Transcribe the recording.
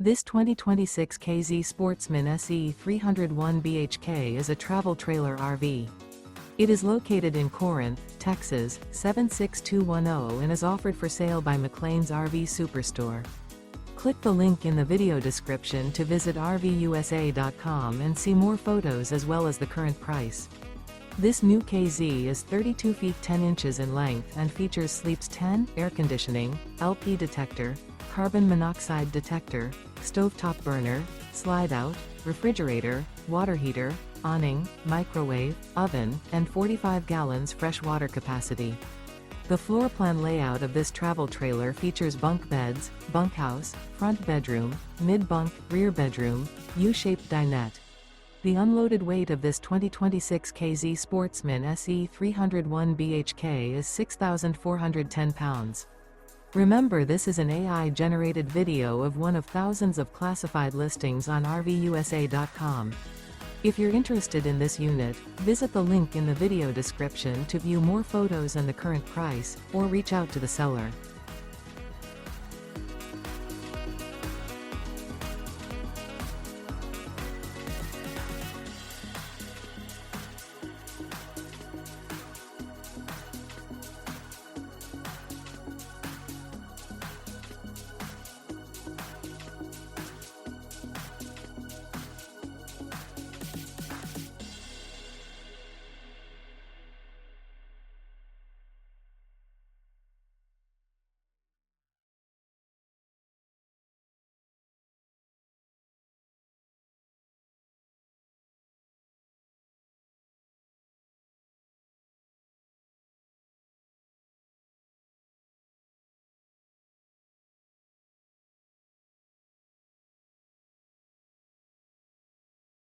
This 2026 K-Z Sportsmen SE 301 BHK is a travel trailer RV. It is located in Corinth, Texas, 76210 and is offered for sale by McClain's RV Superstore. Click the link in the video description to visit RVUSA.com and see more photos as well as the current price. This new KZ is 32 feet 10 inches in length and features sleeps 10, air conditioning, LP detector, carbon monoxide detector, stovetop burner, slide-out, refrigerator, water heater, awning, microwave, oven, and 45 gallons fresh water capacity. The floor plan layout of this travel trailer features bunk beds, bunkhouse, front bedroom, mid-bunk, rear bedroom, U-shaped dinette. The unloaded weight of this 2026 K-Z Sportsmen SE 301 BHK is 6,410 pounds. Remember, this is an AI-generated video of one of thousands of classified listings on RVUSA.com. If you're interested in this unit, visit the link in the video description to view more photos and the current price, or reach out to the seller.